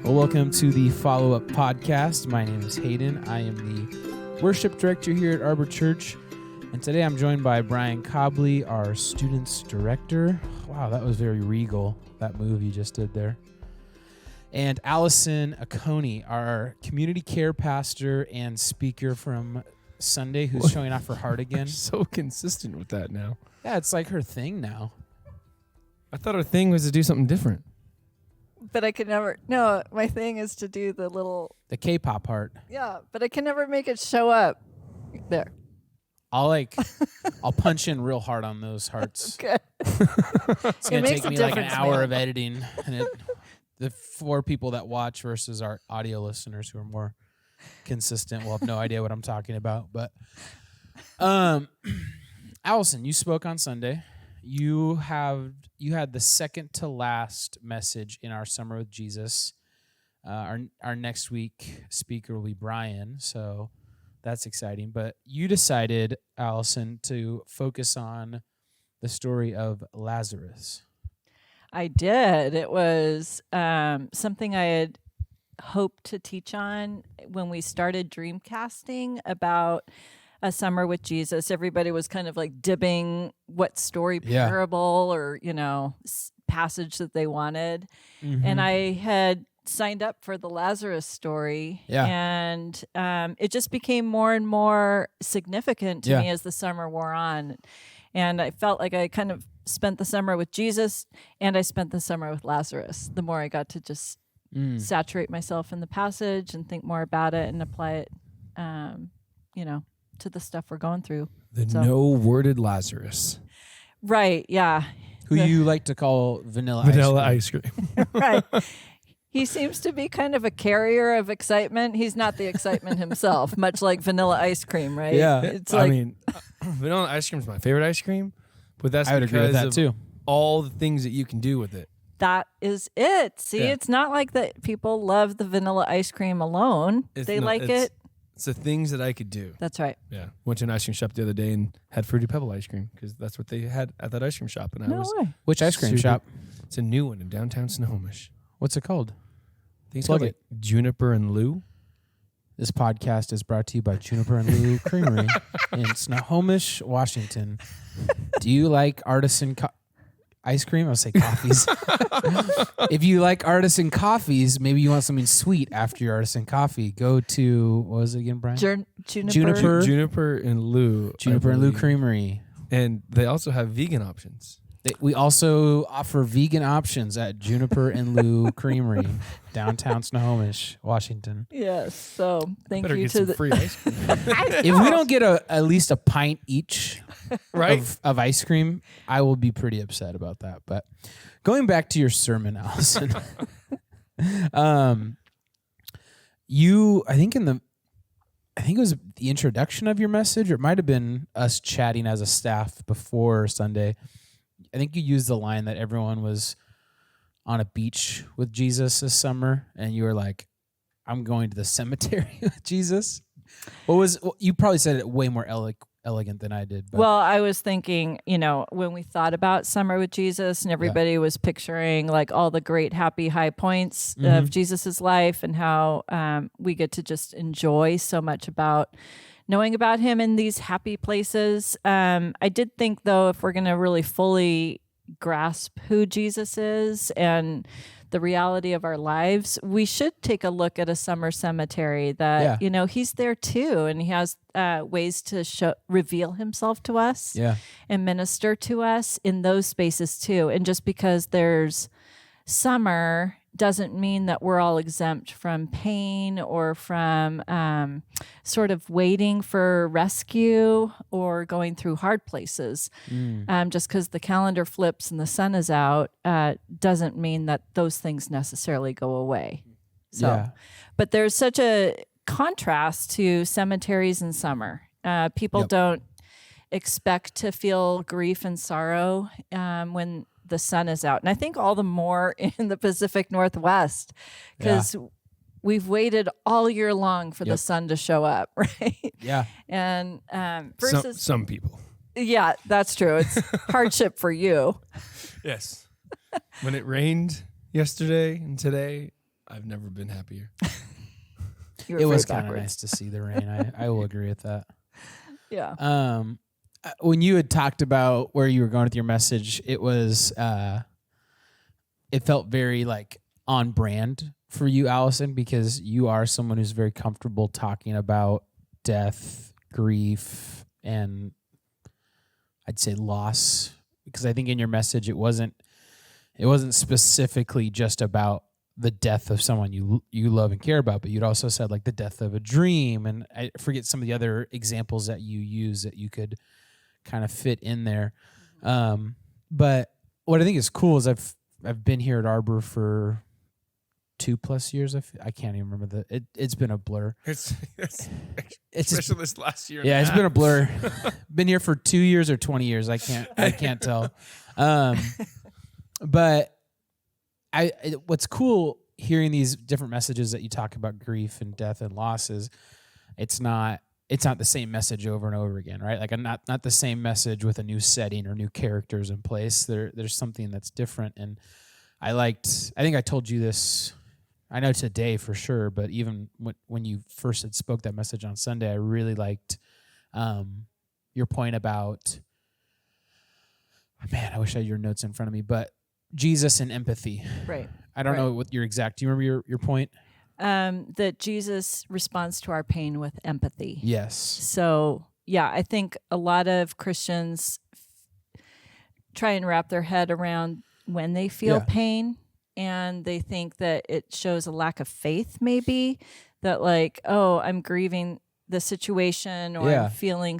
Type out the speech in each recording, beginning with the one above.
Well, welcome to the Followup podcast. My name is Hayden. I am the worship director here at Arbor Church. And today I'm joined by Bryan Cobley, our students director. Wow, that was very regal, that move you just did there. And Alison Aconi, our community care pastor and speaker from Sunday, who's showing off her heart again. So consistent with that now. Yeah, it's like her thing now. I thought her thing was to do something different. But I could never. No, my thing is to do the little. The K-pop heart. Yeah, but I can never make it show up. There. I'll punch in real hard on those hearts. Okay. It's going to makes take a me like an difference, hour man. of editing. And the 4 people that watch versus our audio listeners who are more consistent will have no idea what I'm talking about. But Alison, you spoke on Sunday. You had the second to last message in our Summer with Jesus. Our next week speaker will be Bryan, so that's exciting. But you decided, Alison, to focus on the story of Lazarus. I did. It was something I had hoped to teach on when we started Dreamcasting about a summer with Jesus. Everybody was kind of like dibbing what story, parable, or passage that they wanted. Mm-hmm. And I had signed up for the Lazarus story, and it just became more and more significant to me as the summer wore on. And I felt like I kind of spent the summer with Jesus, and I spent the summer with Lazarus. The more I got to just saturate myself in the passage and think more about it and apply it, to the stuff we're going through. No-worded Lazarus. Right, yeah. Who you like to call vanilla ice cream. Right. He seems to be kind of a carrier of excitement. He's not the excitement himself, much like vanilla ice cream, right? Yeah. Vanilla ice cream is my favorite ice cream, but that's I would agree with that too. All the things that you can do with it. That is it. See, it's not like that people love the vanilla ice cream alone. They like it. It's the things that I could do. That's right. Yeah. Went to an ice cream shop the other day and had Fruity Pebble ice cream because that's what they had at that ice cream shop. And No way. Which ice cream shop? It's a new one in downtown Snohomish. What's it called? I think it's called like Juniper and Lou. This podcast is brought to you by Juniper and Lou Creamery in Snohomish, Washington. Do you like artisan ice cream? I'll say coffees. If you like artisan coffees, maybe you want something sweet after your artisan coffee. Go to, what was it again, Bryan? Juniper and Lou. Juniper and Lou Creamery. And they also have vegan options. We also offer vegan options at Juniper and Lou Creamery, downtown Snohomish, Washington. Yes. So thank Better you get to some the free ice cream. If we don't get at least a pint each of ice cream, I will be pretty upset about that. But going back to your sermon, Alison, I think it was the introduction of your message, or it might have been us chatting as a staff before Sunday. I think you used the line that everyone was on a beach with Jesus this summer, and you were like, I'm going to the cemetery with Jesus. You probably said it way more elegant than I did. But. Well, I was thinking, when we thought about summer with Jesus and everybody was picturing like all the great, happy high points of Jesus's life and how we get to just enjoy so much about knowing about him in these happy places. I did think, though, if we're going to really fully grasp who Jesus is and the reality of our lives, we should take a look at a summer cemetery that, he's there too. And he has ways to reveal himself to us and minister to us in those spaces too. And just because there's summer doesn't mean that we're all exempt from pain or from sort of waiting for rescue or going through hard places. Just because the calendar flips and the sun is out doesn't mean that those things necessarily go away. But there's such a contrast to cemeteries in summer. People don't expect to feel grief and sorrow when the sun is out. And I think all the more in the Pacific Northwest, because we've waited all year long for the sun to show up, right? Yeah. And versus some people. Yeah, that's true. It's hardship for you. Yes. When it rained yesterday and today, I've never been happier. You were It was very kind of backwards. nice to see the rain. I will agree with that. Yeah. When you had talked about where you were going with your message, it was it felt very like on brand for you, Allison, because you are someone who's very comfortable talking about death, grief, and I'd say loss. Because I think in your message it wasn't specifically just about the death of someone you love and care about, but you'd also said like the death of a dream, and I forget some of the other examples that you use that you could kind of fit in there. But what I think is cool is I've been here at Arbor for 2+ years. I can't even remember it's been a blur. It's Especially this last year. Yeah, it's been a blur. Been here for 2 years or 20 years. I can't tell. But what's cool hearing these different messages that you talk about grief and death and losses, it's not the same message over and over again, right? Like not the same message with a new setting or new characters in place. There's something that's different. And I think I told you this, I know today for sure, but even when you first had spoke that message on Sunday, I really liked your point about, man, I wish I had your notes in front of me, but Jesus and empathy. Right. I don't know what your exact, do you remember your point? That Jesus responds to our pain with empathy. Yes. So, yeah, I think a lot of Christians try and wrap their head around when they feel pain, and they think that it shows a lack of faith, maybe, that like, oh, I'm grieving the situation or I'm feeling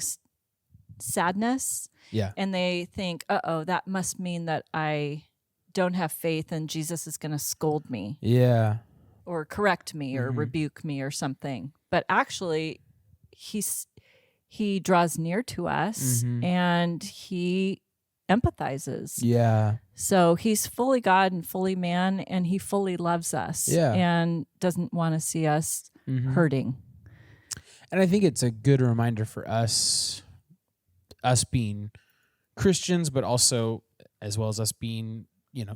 sadness. Yeah. And they think, that must mean that I don't have faith and Jesus is going to scold me. Yeah. Or correct me or rebuke me or something. But actually, he draws near to us and he empathizes. Yeah. So he's fully God and fully man, and he fully loves us and doesn't want to see us hurting. And I think it's a good reminder for us being Christians, but also as well as us being,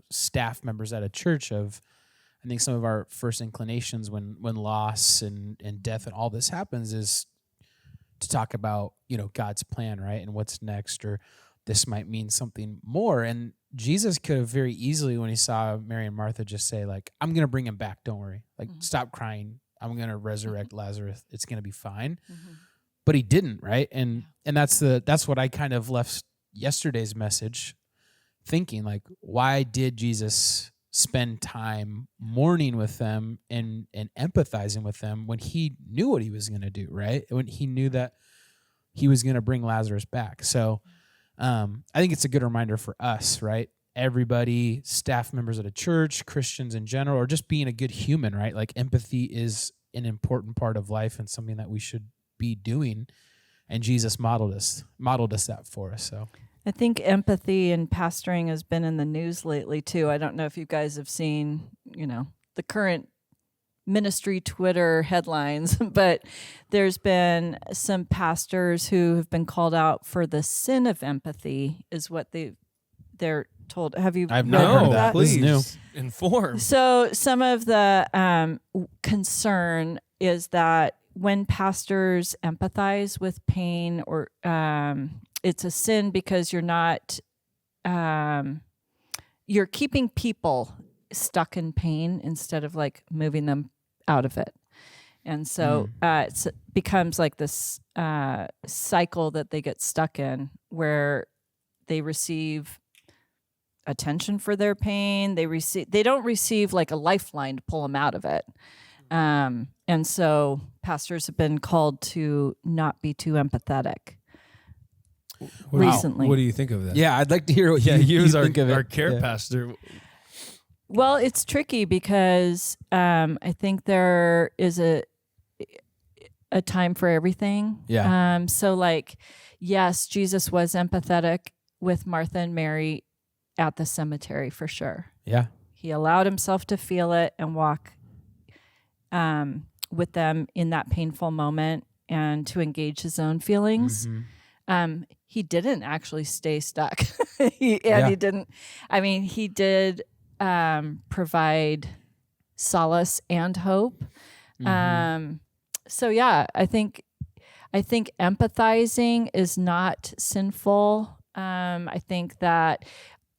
staff members at a church of, I think some of our first inclinations when loss and death and all this happens is to talk about, God's plan, right? And what's next, or this might mean something more. And Jesus could have very easily, when he saw Mary and Martha, just say like, I'm going to bring him back. Don't worry. Like, stop crying. I'm going to resurrect Lazarus. It's going to be fine. But he didn't, right? And that's what I kind of left yesterday's message thinking, like, why did Jesus spend time mourning with them and empathizing with them when he knew what he was going to do, right? When he knew that he was going to bring Lazarus back. So I think it's a good reminder for us, right? Everybody, staff members at a church, Christians in general, or just being a good human, right? Like empathy is an important part of life and something that we should be doing. And Jesus modeled us that for us. So I think empathy and pastoring has been in the news lately too. I don't know if you guys have seen, the current ministry Twitter headlines, but there's been some pastors who have been called out for the sin of empathy, is what they're told. Have you? I've not heard that. Please New. inform. So some of the concern is that when pastors empathize with pain, or it's a sin because you're not, you're keeping people stuck in pain instead of like moving them out of it. And so it becomes like this cycle that they get stuck in, where they receive attention for their pain. They don't receive like a lifeline to pull them out of it. And so pastors have been called to not be too empathetic. Recently. What do you think of that? yeah, I'd like to hear what you as think of it. our care Yeah. pastor. Well, it's tricky because I think there is a time for everything. Yeah. So like, yes, Jesus was empathetic with Martha and Mary at the cemetery for sure. Yeah. He allowed himself to feel it and walk with them in that painful moment and to engage his own feelings. He didn't actually stay stuck. He did provide solace and hope. So yeah, I think empathizing is not sinful. I think that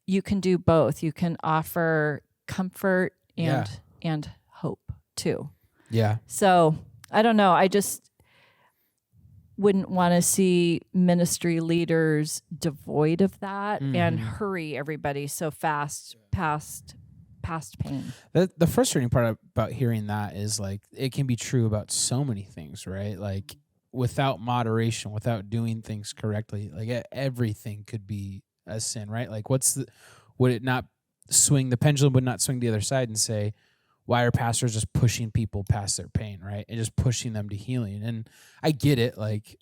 you can do both. You can offer comfort and hope too. Yeah. So I don't know. I just wouldn't want to see ministry leaders devoid of that and hurry everybody so fast past pain. The frustrating part about hearing that is like it can be true about so many things, right? Like without moderation, without doing things correctly, like everything could be a sin, right? Like would it not swing, the pendulum would not swing the other side and say, why are pastors just pushing people past their pain, right? And just pushing them to healing. And I get it. Like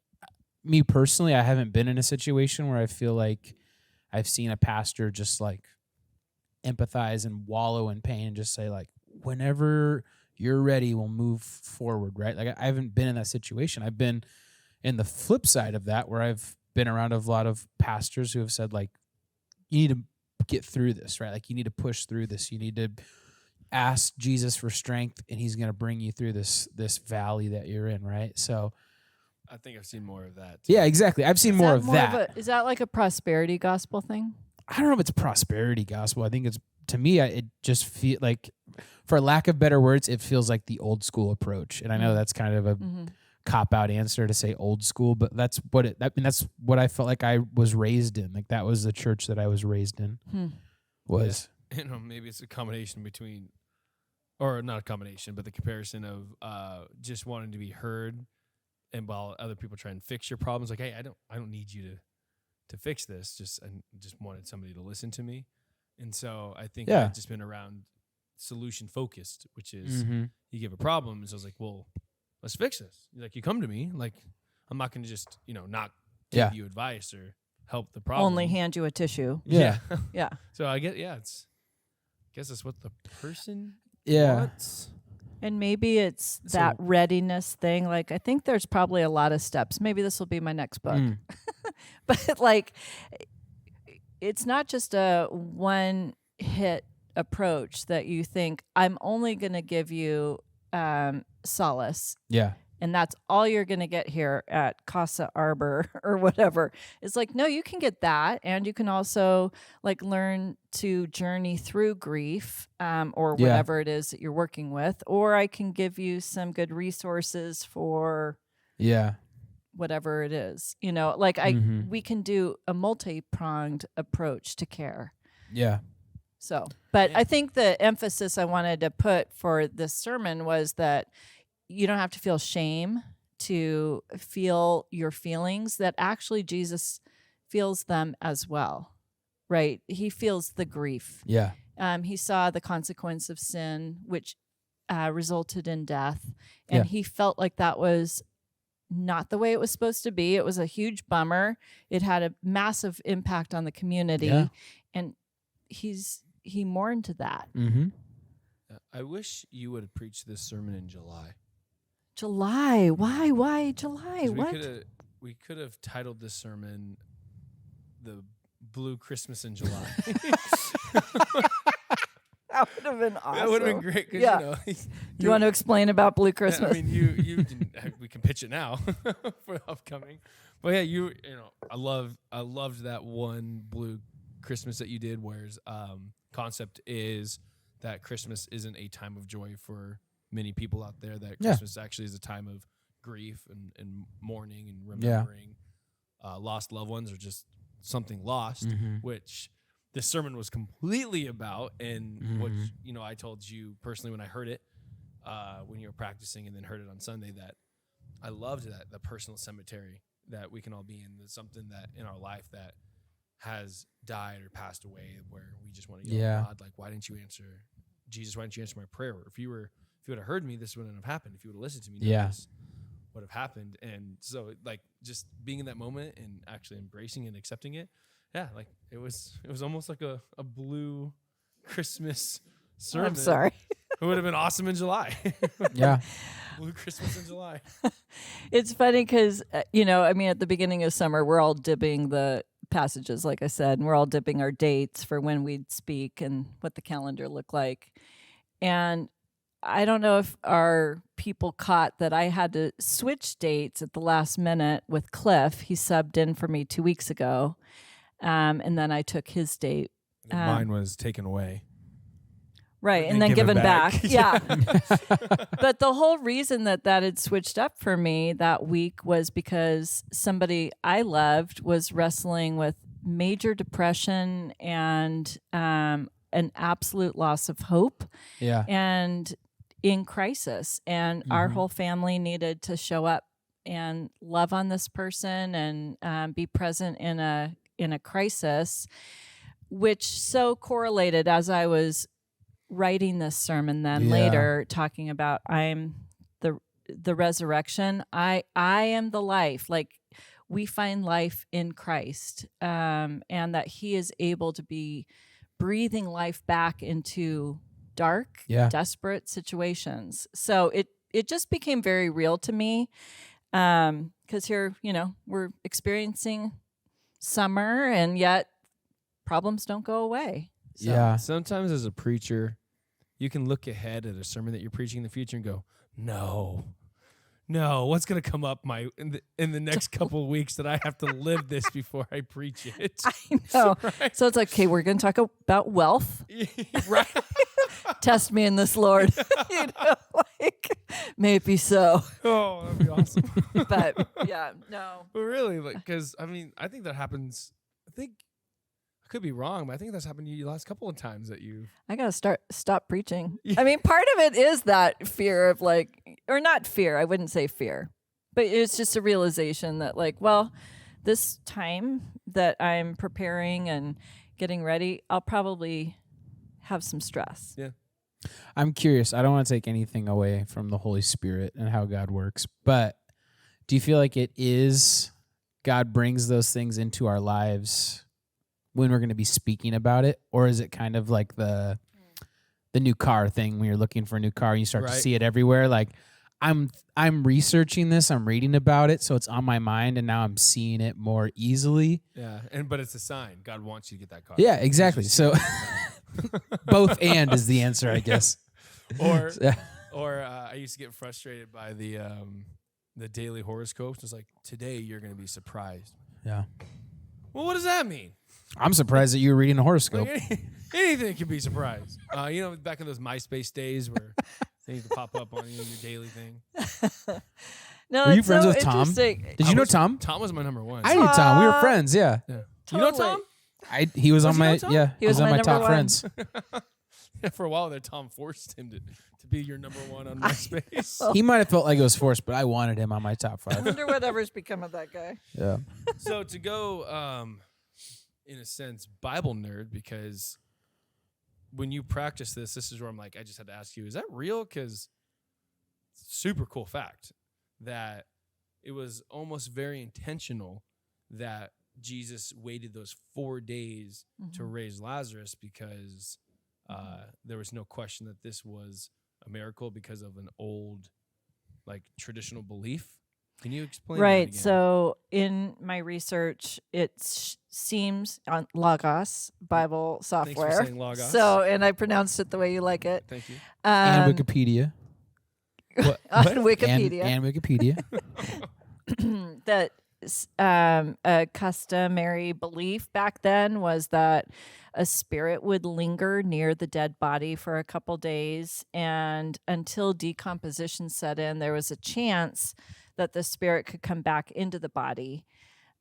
me personally, I haven't been in a situation where I feel like I've seen a pastor just like empathize and wallow in pain and just say like, whenever you're ready, we'll move forward, right? Like I haven't been in that situation. I've been in the flip side of that where I've been around a lot of pastors who have said like, you need to get through this, right? Like you need to push through this. You need to ask Jesus for strength and he's going to bring you through this valley that you're in, right? So I think I've seen more of that. Yeah, exactly. I've seen more of that. Is that like a prosperity gospel thing? I don't know if it's prosperity gospel. I think it's, to me, it just feel like, for lack of better words, it feels like the old school approach. And I know that's kind of a cop-out answer to say old school, but that's what that's what I felt like I was raised in. Like that was the church that I was raised in. Was. You know, maybe it's a combination between, or not a combination, but the comparison of just wanting to be heard, and while other people try and fix your problems, like, hey, I don't need you to fix this. I just wanted somebody to listen to me. And so I think I've just been around solution focused, which is you give a problem. And so I was like, well, let's fix this. Like you come to me, like I'm not going to just, not give you advice or help the problem. Only hand you a tissue. Yeah. Yeah. So I guess that's what the person Yeah. wants. And maybe it's that readiness thing. Like, I think there's probably a lot of steps. Maybe this will be my next book. But, like, it's not just a one-hit approach that you think, I'm only going to give you solace. Yeah. And that's all you're going to get here at Casa Arbor or whatever. It's like, no, you can get that. And you can also like learn to journey through grief or whatever it is that you're working with. Or I can give you some good resources for whatever it is. Like we can do a multi-pronged approach to care. Yeah. So, but I think the emphasis I wanted to put for this sermon was that you don't have to feel shame to feel your feelings, that actually Jesus feels them as well, right? He feels the grief. Yeah. He saw the consequence of sin, which resulted in death. And he felt like that was not the way it was supposed to be. It was a huge bummer. It had a massive impact on the community. Yeah. And he mourned that. Mm-hmm. I wish you would have preached this sermon in July. July? Why July? What? We could have titled this sermon "The Blue Christmas in July." That would have been awesome. That would have been great. Yeah. Do you want to explain about Blue Christmas? I mean, we can pitch it now for upcoming. But yeah, I loved that one Blue Christmas that you did, where's concept is that Christmas isn't a time of joy for many people out there, that Christmas actually is a time of grief and mourning and remembering lost loved ones or just something lost, which this sermon was completely about. And what I told you personally when I heard it, when you were practicing and then heard it on Sunday, that I loved that the personal cemetery that we can all be in. There's something that in our life that has died or passed away where we just want to yell, God, like, why didn't you answer? Jesus, why didn't you answer my prayer? If you would have heard me, this wouldn't have happened. If you would have listened to me, this would have happened. And so, like, just being in that moment and actually embracing and accepting it, like it was almost like a blue Christmas sermon. I'm sorry. It would have been awesome in July. Yeah. Blue Christmas in July. It's funny because, at the beginning of summer, we're all dipping the passages, like I said, and we're all dipping our dates for when we'd speak and what the calendar looked like. And I don't know if our people caught that I had to switch dates at the last minute with Cliff. He subbed in for me 2 weeks ago, and then I took his date. Mine was taken away. Right, and then given back. Yeah. But the whole reason that had switched up for me that week was because somebody I loved was wrestling with major depression and an absolute loss of hope. Yeah. And in crisis. And our whole family needed to show up and love on this person and be present in a crisis, which so correlated as I was writing this sermon then later, talking about I'm the resurrection. I am the life. Like, we find life in Christ, and that he is able to be breathing life back into dark, desperate situations. So it just became very real to me, because here, we're experiencing summer, and yet problems don't go away. So sometimes as a preacher, you can look ahead at a sermon that you're preaching in the future and go, no, what's going to come up in the next couple of weeks that I have to live this before I preach it? I know. Right? So it's like, okay, we're going to talk about wealth. Right. Test me in this, Lord. May it be so. Oh, that'd be awesome. But yeah, no. But really, because I think that happens. I could be wrong, but I think that's happened to you the last couple of times that you. I gotta stop preaching. I mean, part of it is that fear of or not fear. I wouldn't say fear, but it's just a realization that this time that I'm preparing and getting ready, I'll probably have some stress. Yeah. I'm curious. I don't want to take anything away from the Holy Spirit and how God works, but do you feel like it is God brings those things into our lives when we're going to be speaking about it, or is it kind of like the new car thing when you're looking for a new car and you start to see it everywhere? Like, I'm researching this, I'm reading about it, so it's on my mind, and now I'm seeing it more easily. Yeah, but it's a sign God wants you to get that car. Yeah, exactly. So both and is the answer, I guess. Or I used to get frustrated by the daily horoscopes. It's like, today you're going to be surprised. Yeah. Well, what does that mean? I'm surprised that you were reading a horoscope. Anything can be surprised. Back in those MySpace days where things would pop up on you in your daily thing. No, were you friends with Tom? Did you know Tom? Tom was my number one. I knew Tom. We were friends. Yeah. Yeah. Totally. You know Tom? He was on my He was on my my top number friends. Yeah, for a while there, Tom forced him to be your number one on MySpace. He might have felt like it was forced, but I wanted him on my top I 5. wonder whatever's become of that guy. Yeah. So to go, in a sense, Bible nerd, because when you practice this is where I'm like, I just had to ask you, is that real? Because super cool fact that it was almost very intentional that Jesus waited those 4 days to raise Lazarus, because there was no question that this was a miracle because of an old, traditional belief. Can you explain that Right. again? So in my research, it seems on Logos Bible software. Thanks for saying Logos. So, and I pronounced it the way you like it. Thank you. And Wikipedia. On Wikipedia. And Wikipedia. That a customary belief back then was that a spirit would linger near the dead body for a couple days, and until decomposition set in, there was a chance that the spirit could come back into the body.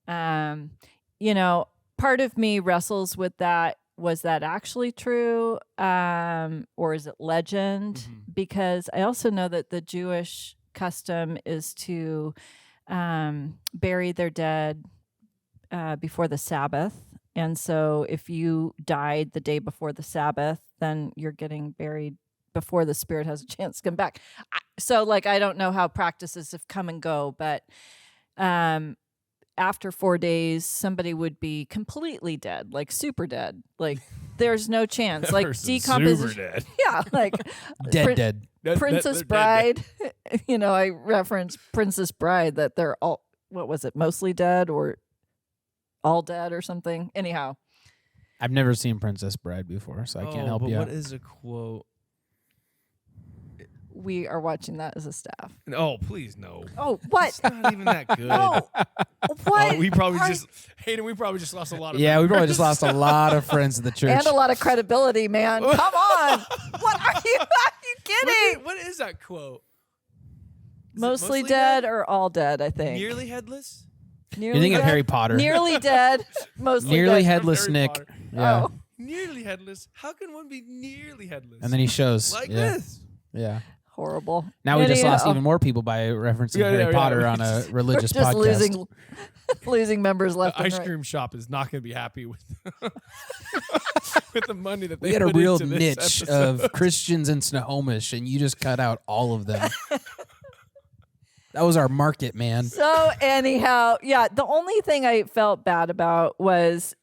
Part of me wrestles with that. Was that actually true? Or is it legend? Mm-hmm. Because I also know that the Jewish custom is to bury their dead before the Sabbath. And so if you died the day before the Sabbath, then you're getting buried before the spirit has a chance to come back. I don't know how practices have come and go, but after 4 days, somebody would be completely dead, super dead. There's no chance. Decomposition. Super dead. Yeah, Dead. Princess Bride. I referenced Princess Bride that they're all, what was it, mostly dead or all dead or something. Anyhow. I've never seen Princess Bride before, so I can't help you. What is a quote? we are watching that as a staff. Oh, please no. Oh, what? It's not even that good. Oh, what? Oh, we probably Hayden. We probably just lost a lot of. Yeah, we probably members. just lost a lot of friends at the church. And a lot of credibility, man. Come on. What are you? Are you kidding? What is that quote? Is it Mostly dead or all dead, I think. Nearly headless. Nearly You think of dead? Harry Potter? Nearly dead. Mostly Nearly dead. headless Harry Nick. Potter. Yeah. Oh. Nearly headless. How can one be nearly headless? And then he shows. like yeah. this. Yeah. Horrible. Now we just lost Anyhow, even more people by referencing Yeah, Harry yeah, Potter yeah. on a religious just podcast. losing members The left and ice right. cream shop is not going to be happy with with the money that they We had a put real into this niche episode. of Christians in Snohomish, and you just cut out all of them. That was our market, man. So anyhow, yeah, the only thing I felt bad about was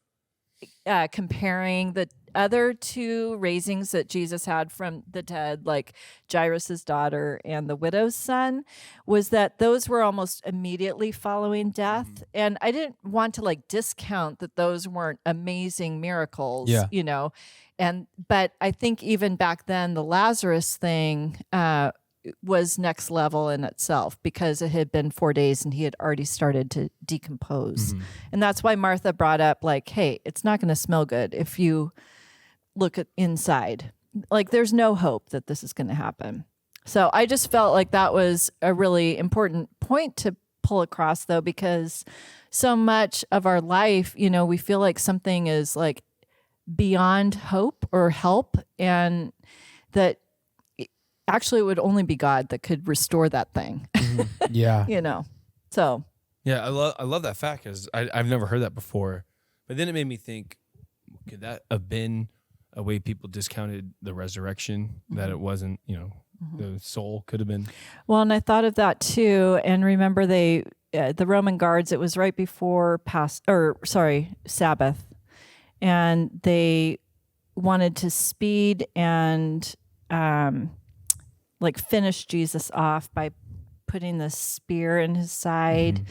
comparing the other two raisings that Jesus had from the dead, like Jairus' daughter and the widow's son, was that those were almost immediately following death. And I didn't want to like discount that those weren't amazing miracles, Yeah. you know. But I think even back then, the Lazarus thing was next level in itself because it had been 4 days and he had already started to decompose. And that's why Martha brought up like, hey, it's not going to smell good if you look at inside. Like there's no hope that this is going to happen. So I just felt like that was a really important point to pull across though, because so much of our life, you know, we feel like something is like beyond hope or help, and that actually it would only be God that could restore that thing, Yeah. you know? So Yeah, I love that fact because I've never heard that before. But then it made me think, could that have been a way people discounted the resurrection, that it wasn't, you know, the soul could have been. well, and I thought of that too. And remember the Roman guards, it was right before Sabbath. And they wanted to speed and like finish Jesus off by putting the spear in his side.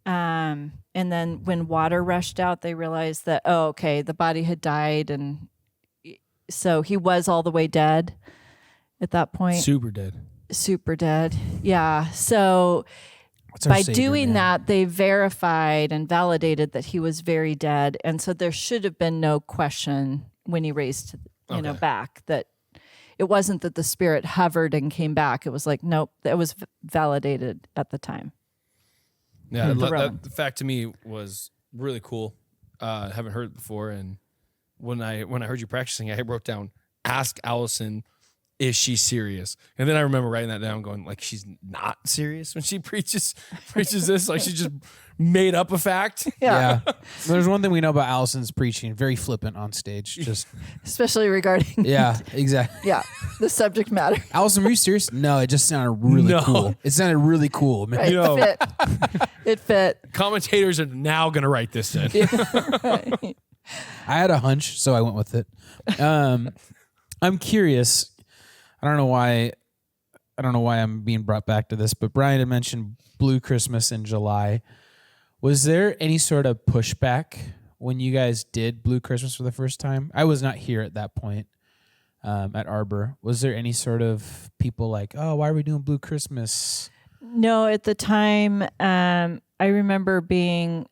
And then when water rushed out, they realized that, oh, okay, the body had died. And so he was all the way dead at that point. Super dead. Super dead. Yeah. So What's our by Savior, doing man? that, they verified and validated that he was very dead. And so there should have been no question when he raised, back, that it wasn't that the spirit hovered and came back. It was like, nope, that was validated at the time. Yeah, The Roman. that fact to me was really cool. I haven't heard it before, and when I heard you practicing, I wrote down, "Ask Alison, is she serious?" And then I remember writing that down, going like, she's not serious when she preaches this, like she just made up a fact. Yeah. There's one thing we know about Allison's preaching, very flippant on stage. Just Especially regarding, yeah, exactly. the subject matter. Allison, were you serious? No, it just sounded really No. cool. It sounded really cool, man. Right. Yo. It fit. Commentators are now going to write this in. Right. I had a hunch, so I went with it. I'm curious. I don't know why I'm being brought back to this, but Bryan had mentioned Blue Christmas in July. Was there any sort of pushback when you guys did Blue Christmas for the first time? I was not here at that point at Arbor. Was there any sort of people like, oh, why are we doing Blue Christmas? No, at the time, I remember being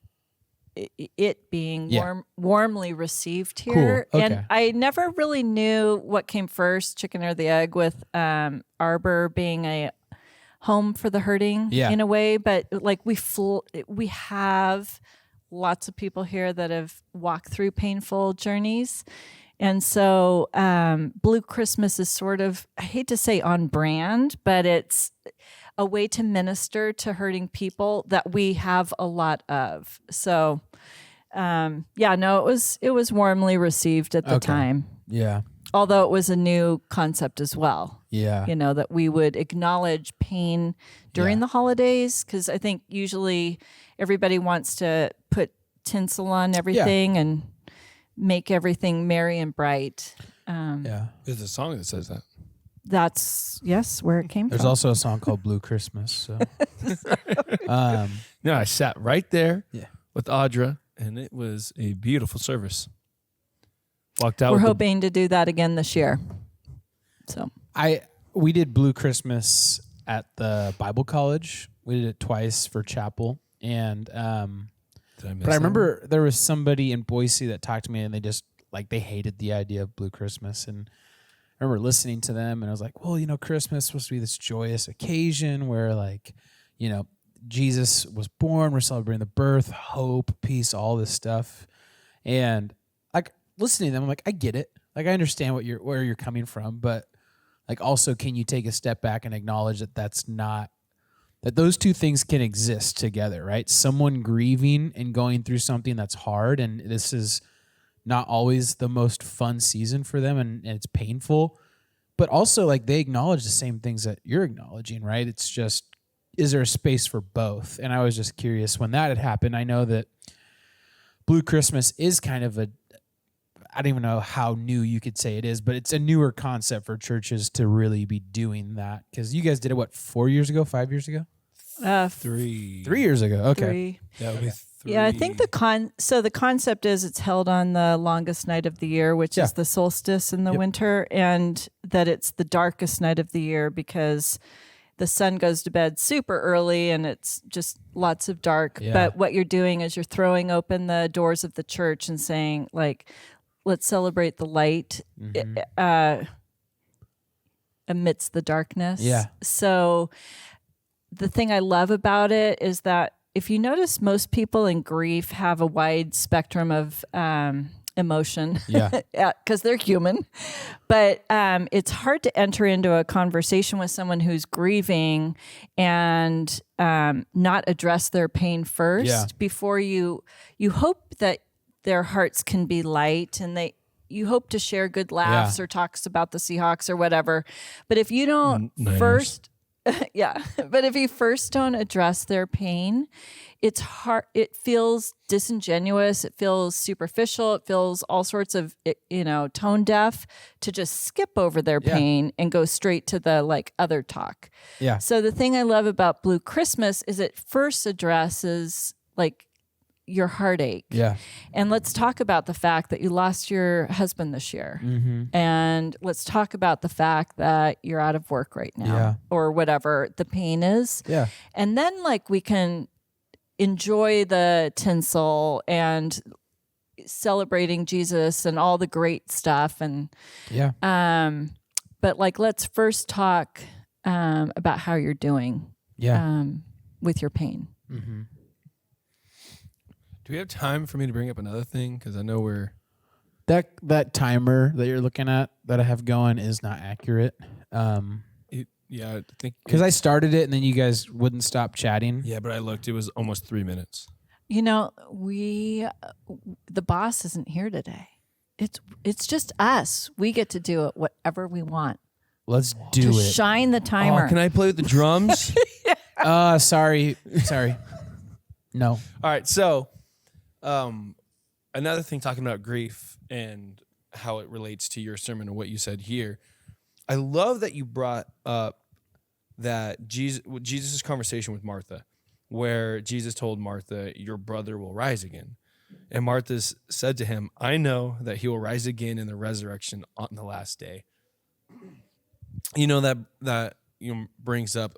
Yeah. warmly received here. Cool. Okay. And I never really knew what came first, chicken or the egg, with Arbor being a home for the hurting in a way. But like we have lots of people here that have walked through painful journeys. And so Blue Christmas is sort of, I hate to say on brand, but it's a way to minister to hurting people that we have a lot of. So, it was warmly received at the time. Yeah. Although it was a new concept as well. Yeah. You know, that we would acknowledge pain during the holidays, because I think usually everybody wants to put tinsel on everything and make everything merry and bright. There's a song that says that. That's, where it came There's from. also a song called Blue Christmas. So. No, I sat right there Yeah. with Audra, and it was a beautiful service. Walked out. We're with hoping to do that again this year. So I we did Blue Christmas at the Bible college. We did it twice for chapel. And Did I miss but I remember there was somebody in Boise that talked to me, and they just they hated the idea of Blue Christmas. And I remember listening to them, and I was like, well, Christmas is supposed to be this joyous occasion where Jesus was born. We're celebrating the birth, hope, peace, all this stuff. And listening to them, I'm like, I get it. I understand where you're coming from, but also, can you take a step back and acknowledge that that those two things can exist together, right? Someone grieving and going through something that's hard, and this is not always the most fun season for them, and it's painful, but also they acknowledge the same things that you're acknowledging, right? It's just, is there a space for both? And I was just curious when that had happened. I know that Blue Christmas is kind of I don't even know how new you could say it is, but it's a newer concept for churches to really be doing that. Because you guys did it, 4 years ago, 5 years ago? 3. 3 years ago. Okay. 3. That would be 3. Yeah, I think the concept is it's held on the longest night of the year, which is the solstice in the winter, and that it's the darkest night of the year because the sun goes to bed super early and it's just lots of dark. Yeah. But what you're doing is you're throwing open the doors of the church and saying, let's celebrate the light amidst the darkness. Yeah. So the thing I love about it is that if you notice, most people in grief have a wide spectrum of emotion. Yeah. Because they're human. But it's hard to enter into a conversation with someone who's grieving and not address their pain first before you hope that their hearts can be light, and you hope to share good laughs or talks about the Seahawks or whatever. But if you don't first, but if you first don't address their pain, it's hard. It feels disingenuous. It feels superficial. It feels all sorts of, tone deaf to just skip over their pain and go straight to the other talk. Yeah. So the thing I love about Blue Christmas is it first addresses your heartache. Yeah. And let's talk about the fact that you lost your husband this year. Mm-hmm. And let's talk about the fact that you're out of work right now or whatever the pain is. Yeah. And then we can enjoy the tinsel and celebrating Jesus and all the great stuff. And but let's first talk about how you're doing with your pain. Mm-hmm. Do we have time for me to bring up another thing? Because I know we're... That timer that you're looking at that I have going is not accurate. I think... Because I started it and then you guys wouldn't stop chatting. Yeah, but I looked. It was almost 3 minutes. The boss isn't here today. It's just us. We get to do it whatever we want. Let's do it. Shine the timer. Oh, can I play with the drums? Sorry. No. All right, so... another thing, talking about grief and how it relates to your sermon and what you said here. I love that you brought up that Jesus' conversation with Martha, where Jesus told Martha, your brother will rise again. And Martha said to him, I know that he will rise again in the resurrection on the last day. That brings up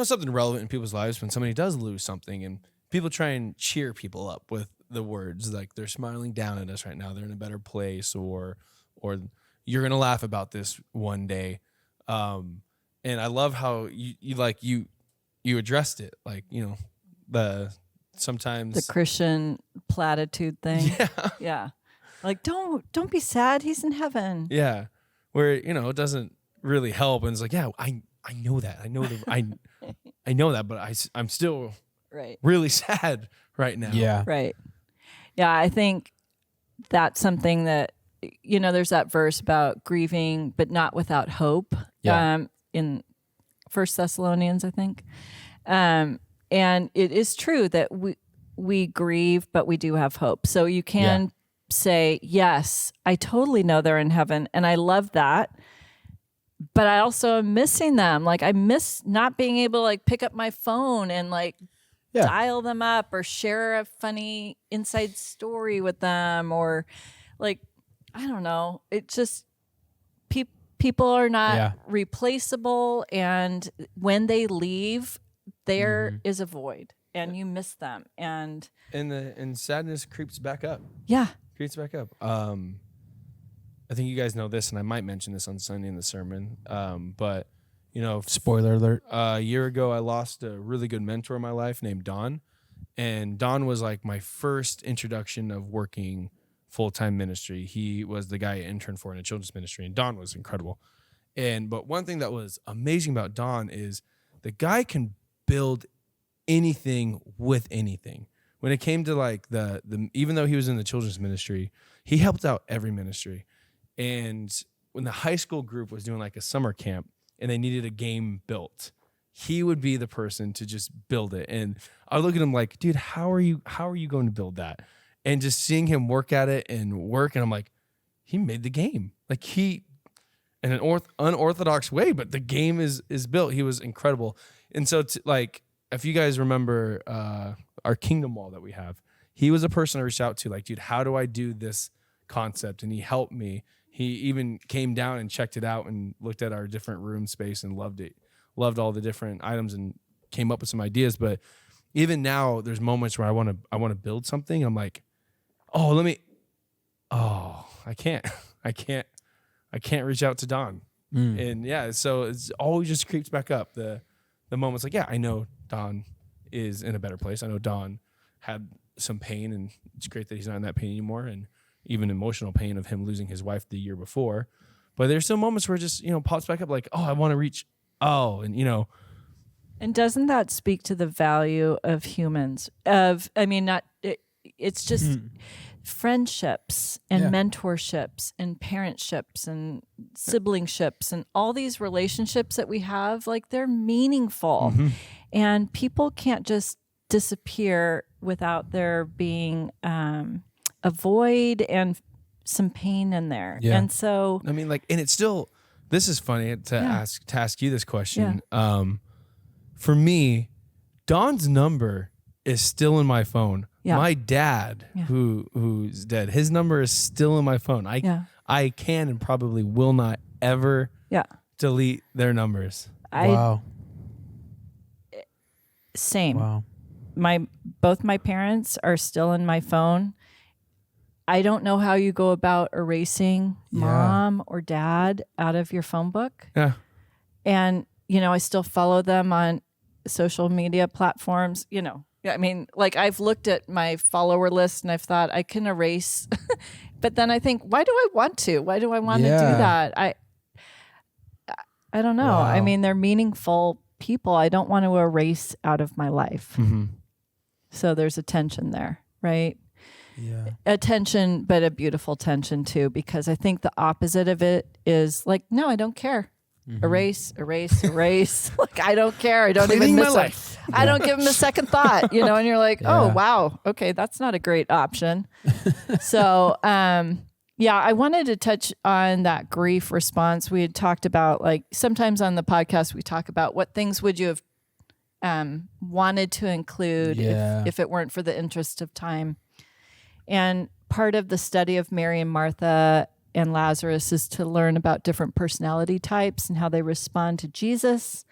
something relevant in people's lives when somebody does lose something, and people try and cheer people up with the words they're smiling down at us right now. They're in a better place, or you're gonna laugh about this one day. And I love how you addressed it, sometimes the Christian platitude thing. Yeah. Don't be sad. He's in heaven. Yeah, where it doesn't really help, and it's I know that. I know that, but I'm still really sad right now. Yeah. Right. Yeah, I think that's something that, there's that verse about grieving, but not without hope. Yeah. In 1 Thessalonians, I think. And it is true that we grieve, but we do have hope. So you can say, yes, I totally know they're in heaven, and I love that. But I also am missing them. I miss not being able to pick up my phone and dial them up or share a funny inside story with them, or I don't know. It just People are not Yeah. replaceable, and when they leave, there is a void, and you miss them. And sadness creeps back up. yeah, I think you guys know this, and I might mention this on Sunday in the sermon. But Spoiler alert. a year ago, I lost a really good mentor in my life named Don, and Don was like my first introduction of working full-time ministry. He was the guy I interned for in a children's ministry, and Don was incredible. But one thing that was amazing about Don is the guy can build anything with anything. When it came to like the even though he was in the children's ministry, he helped out every ministry. And when the high school group was doing like a summer camp and they needed a game built, he would be the person to just build it. And I look at him like, dude, how are you going to build that? And just seeing him work at it and I'm like, he made the game. Like he, in an unorthodox way, but the game is built. He was incredible. And so like, if you guys remember our Kingdom Wall that we have, he was a person I reached out to like, dude, how do I do this concept? And he helped me. He even came down and checked it out and looked at our different room space and loved it, loved all the different items and came up with some ideas. But even now there's moments where I want to build something. I'm like, I can't reach out to Don. And yeah, so it's always just creeps back up. The moments like, yeah, I know Don is in a better place. I know Don had some pain, and it's great that he's not in that pain anymore, and even emotional pain of him losing his wife the year before. But there's still moments where it just, pops back up like, I want to reach, and And doesn't that speak to the value of humans? It's just friendships and mentorships and parentships and siblingships and all these relationships that we have, like they're meaningful. And people can't just disappear without there being a void and some pain in there. Yeah. And so and it's still, this is funny to ask you this question. For me, Don's number is still in my phone. Yeah. My dad, who's dead, his number is still in my phone. I can and probably will not ever delete their numbers. Wow. Same. Wow. Both my parents are still in my phone. I don't know how you go about erasing mom or dad out of your phone book. Yeah. And, I still follow them on social media platforms, I've looked at my follower list and I've thought I can erase, but then I think, why do I want to? Why do I want to do that? I don't know. Wow. I mean, they're meaningful people. I don't want to erase out of my life. So there's a tension there, right? Yeah. A tension, but a beautiful tension too, because I think the opposite of it is like, no, I don't care. Erase. Like, I don't care. I don't even miss it. I don't give them a second thought, and you're like, oh, wow. Okay. That's not a great option. So, I wanted to touch on that grief response. We had talked about, like, sometimes on the podcast, we talk about what things would you have wanted to include if it weren't for the interest of time. And part of the study of Mary and Martha and Lazarus is to learn about different personality types and how they respond to Jesus,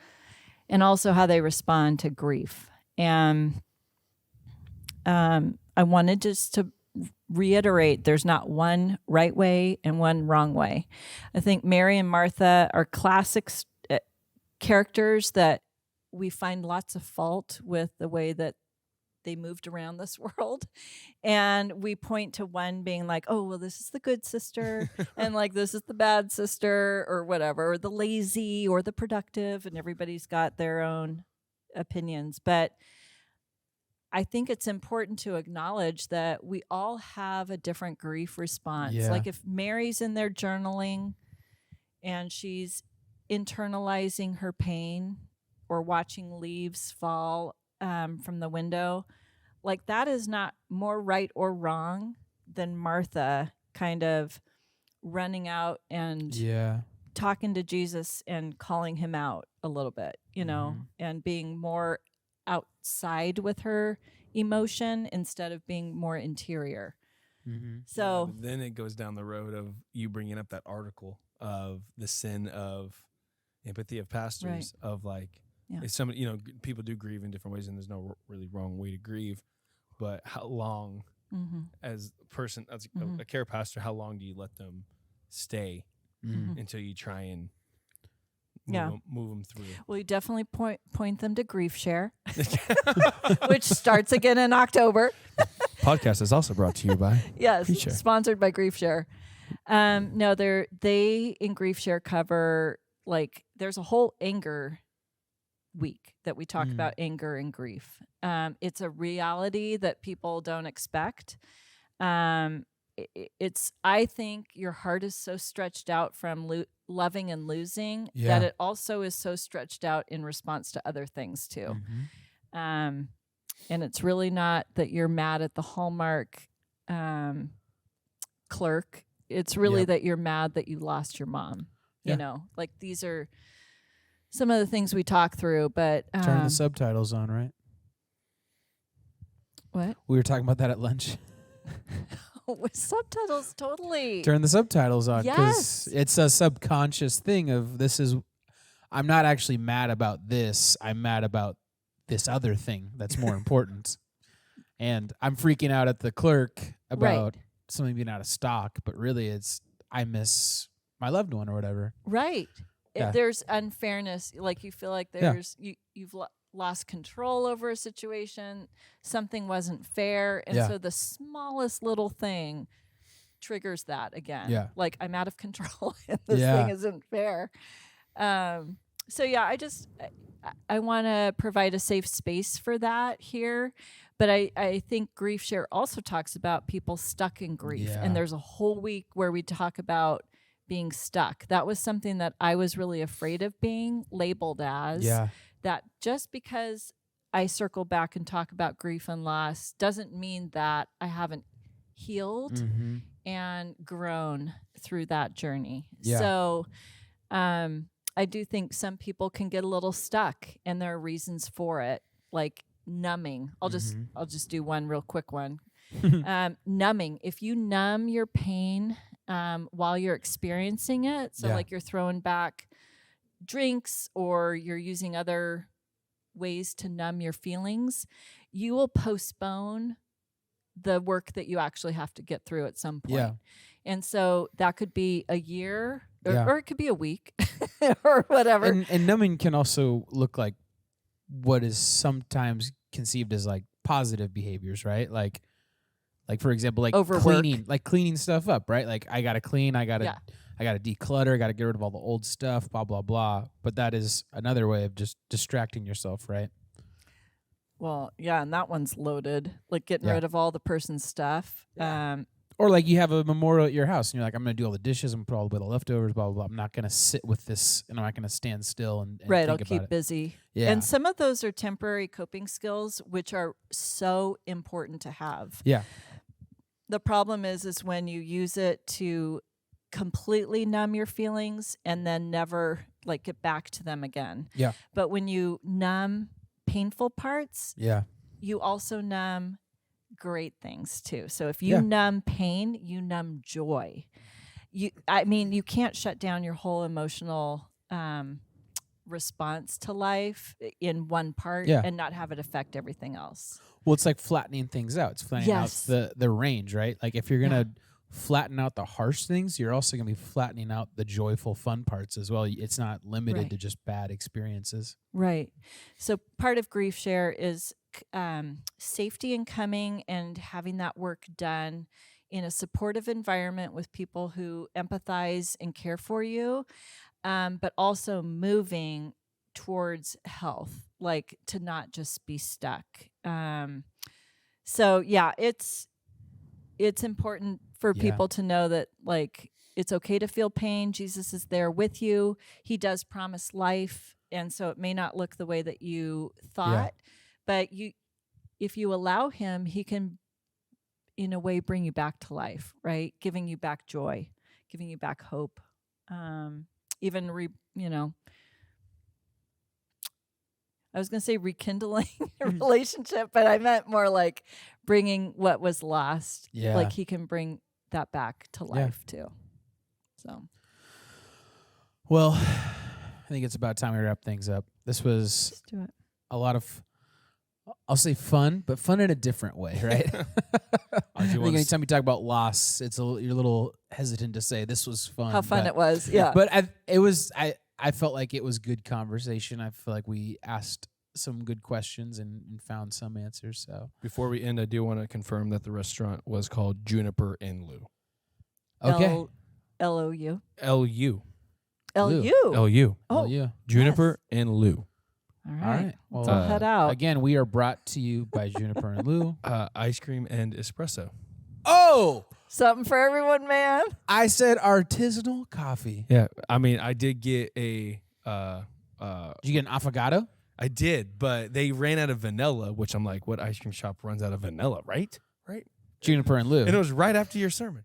and also how they respond to grief. And I wanted just to reiterate, there's not one right way and one wrong way. I think Mary and Martha are classic characters that we find lots of fault with the way that they moved around this world. And we point to one being like, oh, well, this is the good sister and like, this is the bad sister or whatever, or the lazy or the productive, and everybody's got their own opinions. But I think it's important to acknowledge that we all have a different grief response. Yeah. Like if Mary's in there journaling and she's internalizing her pain or watching leaves fall from the window, like that is not more right or wrong than Martha kind of running out and talking to Jesus and calling him out a little bit, and being more outside with her emotion instead of being more interior. So then it goes down the road of you bringing up that article of the sin of empathy of pastors of like, Yeah. if somebody, people do grieve in different ways, and there's no really wrong way to grieve, but how long as a person, as a care pastor, how long do you let them stay until you try and move them through? Well, you definitely point them to Grief Share, which starts again in October. Podcast is also brought to you by sponsored by Grief Share. No, they in Grief Share cover, like, there's a whole anger week that we talk about anger and grief. It's a reality that people don't expect. I think your heart is so stretched out from loving and losing that it also is so stretched out in response to other things too. And it's really not that you're mad at the Hallmark clerk. It's really that you're mad that you lost your mom. You know, like, these are some of the things we talk through, but turn the subtitles on, right? What? We were talking about that at lunch. With subtitles, totally. Turn the subtitles on, because Yes. it's a subconscious thing of I'm not actually mad about this. I'm mad about this other thing that's more important. And I'm freaking out at the clerk about something being out of stock, but really I miss my loved one or whatever. Right. Yeah. There's unfairness. Like, you feel like you've lost control over a situation. Something wasn't fair. And so the smallest little thing triggers that again. Yeah. Like, I'm out of control and this thing isn't fair. I want to provide a safe space for that here. But I think Grief Share also talks about people stuck in grief. Yeah. And there's a whole week where we talk about being stuck. That was something that I was really afraid of being labeled as. Yeah. That just because I circle back and talk about grief and loss doesn't mean that I haven't healed and grown through that journey. Yeah. So I do think some people can get a little stuck, and there are reasons for it, like numbing. I'll just do one real quick one. Numbing. If you numb your pain while you're experiencing it, so like you're throwing back drinks or you're using other ways to numb your feelings, you will postpone the work that you actually have to get through at some point. Yeah. And so that could be a year or it could be a week or whatever. And numbing can also look like what is sometimes conceived as like positive behaviors, right? Like for example, like Overwork. cleaning stuff up, right? Like, I got to clean, I got to declutter, I got to get rid of all the old stuff, blah, blah, blah. But that is another way of just distracting yourself, right? Well, yeah, and that one's loaded, like getting rid of all the person's stuff. Or like you have a memorial at your house and you're like, I'm going to do all the dishes and put all the leftovers, blah, blah, blah. I'm not going to sit with this and I'm not going to stand still and right, think I'll about keep it. busy. Yeah. And some of those are temporary coping skills, which are so important to have. Yeah. The problem is when you use it to completely numb your feelings and then never like get back to them again. Yeah. But when you numb painful parts, Yeah. you also numb great things too. So if you numb pain, you numb joy. You can't shut down your whole emotional response to life in one part and not have it affect everything else. Well, it's like flattening things out. It's flattening out the range, right? Like if you're going to flatten out the harsh things, you're also going to be flattening out the joyful, fun parts as well. It's not limited to just bad experiences. Right. So part of Grief Share is safety in coming and having that work done in a supportive environment with people who empathize and care for you, but also moving towards health, like to not just be stuck. So yeah, it's important for people to know that, like, it's okay to feel pain. Jesus is there with you. He does promise life. And so it may not look the way that you thought, but if you allow him, he can, in a way, bring you back to life, right? Giving you back joy, giving you back hope. I was going to say rekindling a relationship, but I meant more like bringing what was lost. Yeah. Like he can bring that back to life too. So. Well, I think it's about time we wrap things up. This was Let's do it. a lot of, I'll say fun, but fun in a different way, right? I think anytime you talk about loss, you're a little hesitant to say this was fun. How fun it was. Yeah. But I felt like it was good conversation. I feel like we asked some good questions and found some answers. So Before we end, I do want to confirm that the restaurant was called Juniper and Lou. okay, L-O-U. L-U. L-U. L-U. Oh, yeah. Juniper and Lou. All All right. right. Well, Let's all head out. again, we are brought to you by Juniper and Lou. Ice cream and espresso. Oh, Something for everyone, man. I said artisanal coffee. Yeah, I mean, I did get a... Did you get an affogato? I did, but they ran out of vanilla, which I'm like, what ice cream shop runs out of vanilla, right? Right? Juniper and Lou. And it was right after your sermon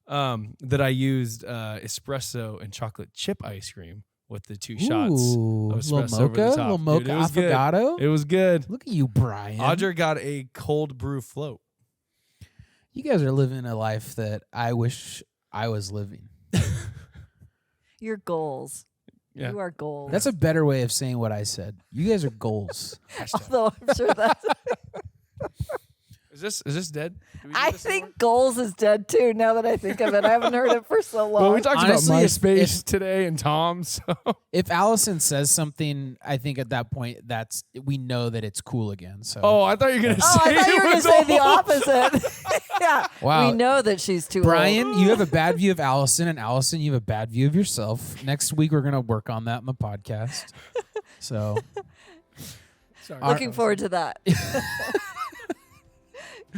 that I used espresso and chocolate chip ice cream with the 2 shots Ooh, of little espresso over the mocha, top. little Dude, mocha it was good. affogato. It was good. Look at you, Bryan. Audra got a cold brew float. You guys are living a life that I wish I was living. Your goals. Yeah. You are goals. That's a better way of saying what I said. You guys are goals. Although I'm sure that's... Is this dead? Do we do I this think anymore? goals is dead too, now that I think of it. I haven't heard it for so long. Well, we talked Honestly, about if- MySpace today and Tom, so If Alison says something, I think at that point we know that it's cool again. So I thought you were gonna Oh, say I thought you were it going to was say the old. opposite. Yeah. Wow. We know that she's too Bryan, old. you have a bad view of Alison, and Alison, you have a bad view of yourself. Next week, we're gonna work on that in the podcast. So Sorry. Looking forward to that.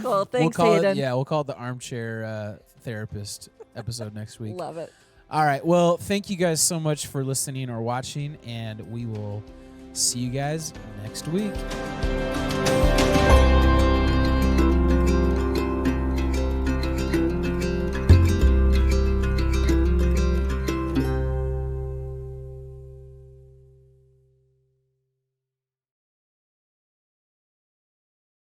Cool. Thanks, we'll call Hayden. we'll call it the armchair therapist episode next week. Love it. All right. Well, thank you guys so much for listening or watching, and we will see you guys next week.